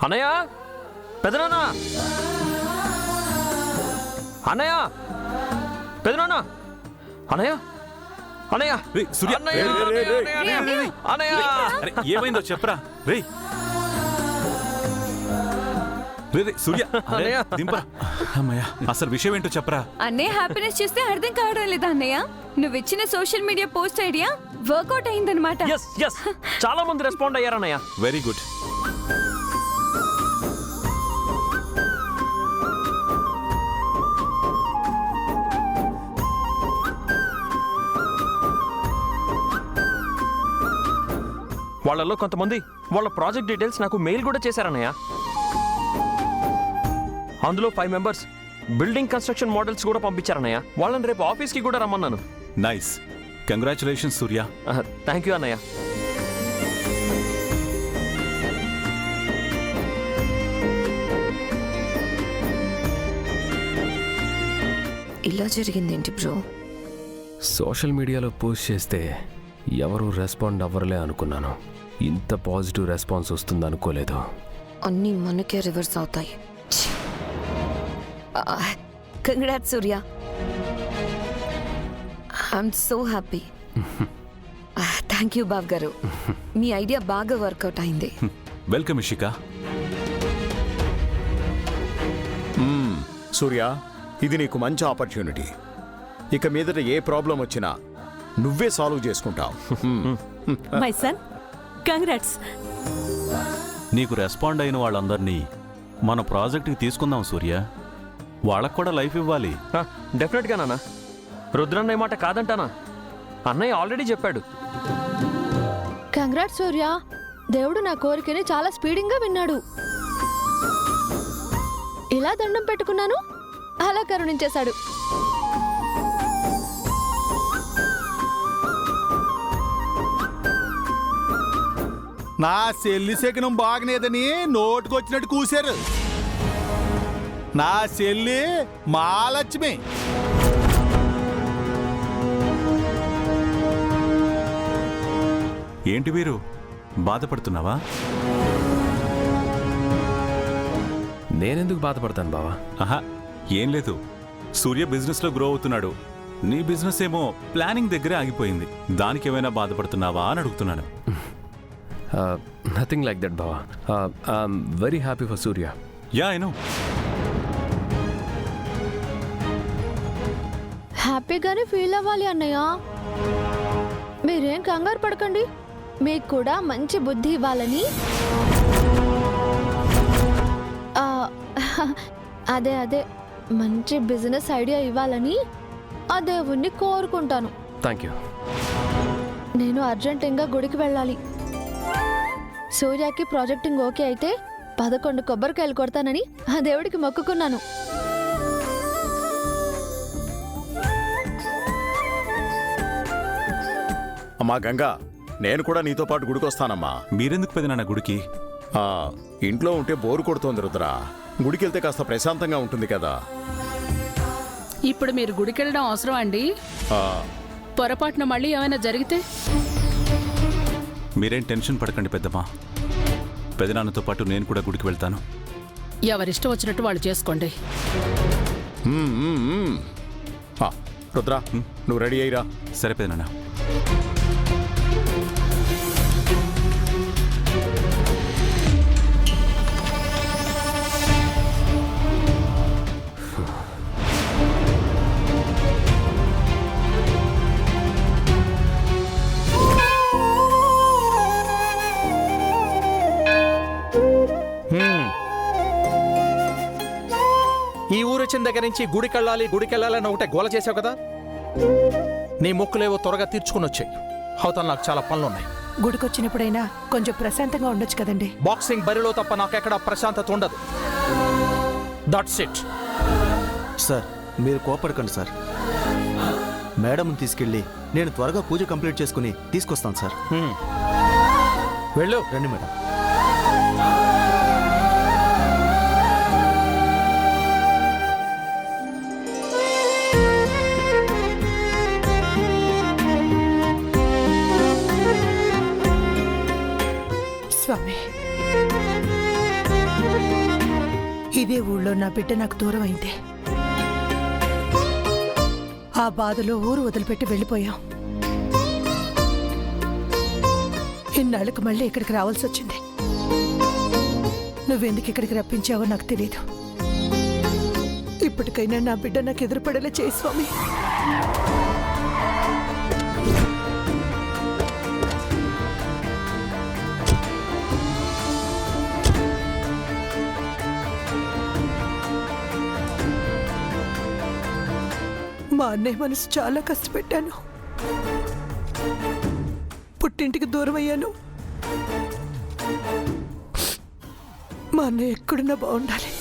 అన్నయ్య, పెదనాన్న, అన్నయ్య, పెదనాన్న, అన్నయ్య, అన్నయ్య, సూర్య, అన్నయ్య, ఏమైందో చెప్పరా రే. సూర్య దింపరా. అమ్మయ్య, అసలు విషయం ఏంటో చెప్పరా. అన్నయ్య హ్యాపీనెస్ చూస్తే అర్థం కావడం లేదా అన్నయ్య? నువ్వు ఇచ్చిన social media post idea work out అయిందనమాట. చాలా మంది రెస్పాండ్ అయ్యారన్నయ్య. Very good. వాళ్ళలో కొంతమంది వాళ్ళ ప్రాజెక్ట్ డీటెయిల్స్ నాకు మెయిల్ కూడా చేశారన్నయ్య. అందులో 5 మెంబర్స్ బిల్డింగ్ కన్స్ట్రక్షన్ మోడల్స్ కూడా పంపించారన్నయ్య. వాళ్ళని రేపు ఆఫీస్కి కూడా రమ్మన్నాను. Nice, congratulations Surya. Thank you అన్నయ్య. ఇలా జరిగిందేంటి బ్రో? సోషల్ మీడియాలో పోస్ట్ చేస్తే ఎవరు రెస్పాండ్ అవ్వరలే అనుకున్నాను. ఇంత పాజిటివ్ రెస్పాన్స్ వస్తుంది అనుకోలేదు. అన్నీ మనకే రివర్స్ అవుతాయి. Congrats Surya, I'm so happy. Thank you Babu గారు, మీ ఐడియా బాగా వర్కౌట్ అయింది. వెల్కమ్ ఇషికా. సూర్య, ఇది నీకు మంచి ఆపర్చునిటీ. ఇక మీదట ఏ ప్రాబ్లం వచ్చినా నువ్వే సాల్వ్ చేసుకుంటావు. My son, congrats. నీకు రెస్పాండ్ అయిన వాళ్ళందరినీ మన ప్రాజెక్ట్కి తీసుకుందాం సూర్య. వాళ్ళకు కూడా లైఫ్ ఇవ్వాలి. డెఫినెట్గా నాన్న. రుద్రన్నయ్య మాట కాదంటానా? అన్నయ్య ఆల్రెడీ చెప్పాడు. కంగ్రాట్స్ సూర్య, దేవుడు నా కోరికని చాలా స్పీడింగ్గా విన్నాడు. ఇలా దండం పెట్టుకున్నాను, అలా కరుణించేశాడు. నా చెల్లి శకనం బాగనేదని నోటుకొచ్చినట్టు కూశారు. నా చెల్లి మహాలక్ష్మి. ఏంటి వీరు, బాధపడుతున్నావా? నేనెందుకు బాధపడతాను బావా? ఆహా, ఏం లేదు. సూర్య బిజినెస్లో గ్రో అవుతున్నాడు. నీ బిజినెస్ ఏమో ప్లానింగ్ దగ్గరే ఆగిపోయింది. దానికి ఏమైనా బాధపడుతున్నావా అని అడుగుతున్నాను. నథింగ్ లైక్ దట్ బావా. I'm very happy for Surya. Yeah, I know. హ్యాపీగానే ఫీల్ అవ్వాలి అన్నయ్య. మీరేం కంగారు పడకండి, మీకు కూడా మంచి బుద్ధి ఇవ్వాలని, అదే మంచి బిజినెస్ ఐడియా ఇవ్వాలని ఆ దేవుణ్ణి కోరుకుంటాను. Thank you. నేను అర్జెంటుగా గుడికి వెళ్ళాలి. సూర్యకి ప్రాజెక్టింగ్ ఓకే అయితే 11 కొబ్బరికాయలు కొడతానని ఆ దేవుడికి మొక్కుకున్నాను. అమ్మా గంగా, నేను కూడా నీతో పాటు గుడికి వస్తానమ్మా. మీరెందుకు పెదనాన్న గుడికి? ఇంట్లో ఉంటే బోరు కొడుతోంది రుద్రా. గుడికి వెళ్తే కాస్త ప్రశాంతంగా ఉంటుంది కదా. ఇప్పుడు మీరు గుడికి వెళ్ళడం అవసరం అండి? పొరపాటున మళ్ళీ ఏమైనా జరిగితే? మీరేం టెన్షన్ పడకండి పెద్దమ్మా. పెదనాన్నతో పాటు నేను కూడా గుడికి వెళ్తాను. ఎవరిష్టం వచ్చినట్టు వాళ్ళు చేసుకోండి. రుద్రా, నువ్వు రెడీ అయ్యిరా. సరే పెదనాన్న. ఈ ఊరు వచ్చిన దగ్గర నుంచి గుడికెళ్ళాలని ఒకటే గోల చేసావు కదా. నీ మొక్కులేవో త్వరగా తీర్చుకుని వచ్చాయి. అవతల నాకు చాలా పనులున్నాయి. గుడికొచ్చినప్పుడైనా కొంచెం ప్రశాంతంగా ఉండొచ్చు కదండి. బాక్సింగ్ బరిలో తప్ప నాకెక్కడ ప్రశాంతత ఉండదు. That's it. సార్, మీరు కోపడకండి సార్. మేడంని తీసుకెళ్ళి నేను త్వరగా పూజ కంప్లీట్ చేసుకుని తీసుకొస్తాను సార్. వెళ్ళు. రండి మేడం. స్వామి, ఇదే ఊళ్ళో నా బిడ్డ నాకు దూరం అయింది. ఆ బాధలో ఊరు వదిలిపెట్టి వెళ్ళిపోయాం. ఇన్నాళ్ళకు మళ్ళీ ఇక్కడికి రావాల్సి వచ్చింది. నువ్వెందుకు ఇక్కడికి రప్పించావో నాకు తెలియదు. ఇప్పటికైనా నా బిడ్డ నాకు ఎదురుపడేలా చేయి స్వామి. మా అన్నయ్య మనసు చాలా కష్టపెట్టాను. పుట్టింటికి దూరం అయ్యాను. మా అన్నయ్య ఎక్కడున్నా బాగుండాలి.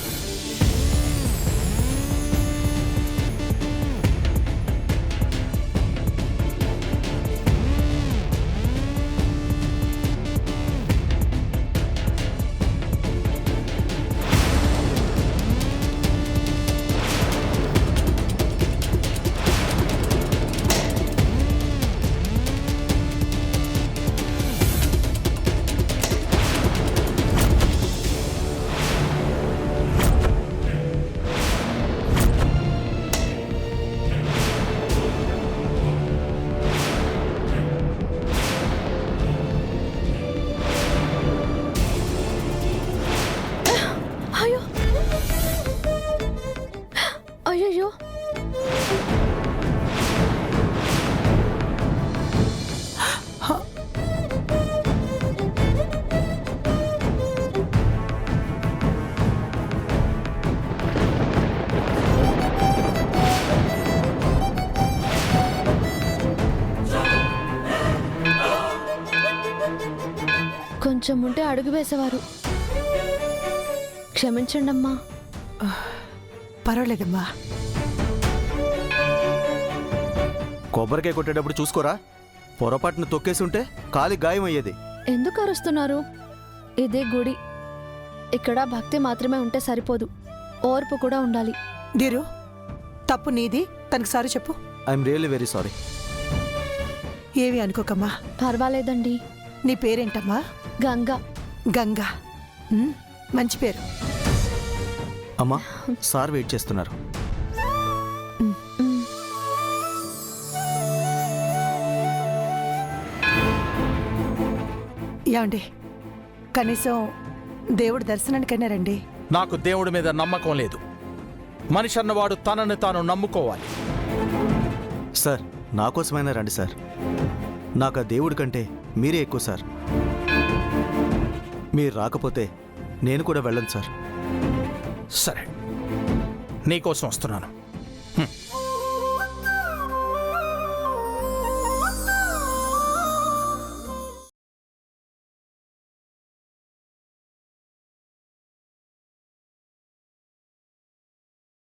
అయ్యో అయ్యో కొంచెం ఉంటే అడుగు వేసేవారు. క్షమించండి అమ్మా. పర్వాలేదమ్మా. కొబ్బరికాయ కొట్టేటప్పుడు చూసుకోరా, పొరపాటును తొక్కేసి ఉంటే కాలి గాయం అయ్యేది. ఎందుకు అరుస్తున్నారు? ఇదే గుడి. ఇక్కడ భక్తి మాత్రమే ఉంటే సరిపోదు, ఓర్పు కూడా ఉండాలి. దీరు, తప్పు నీది. తనకు సారీ చెప్పు. I'm really very sorry. ఏమి అనుకోకమ్మా. పర్వాలేదండి. నీ పేరేంటమ్మా? గంగా. గంగా. మంచి పేరు. అమ్మా, సార్ వెయిట్ చేస్తున్నారు. ఏమండి, కనీసం దేవుడి దర్శనానికైనా రండి. నాకు దేవుడి మీద నమ్మకం లేదు. మనిషి అన్నవాడు తనని తాను నమ్ముకోవాలి. సార్, నా కోసమైనా రండి సార్. నాకు ఆ దేవుడి కంటే మీరే ఎక్కువ సార్. మీరు రాకపోతే నేను కూడా వెళ్ళను సార్. సరే, నీకోసం వస్తున్నాను.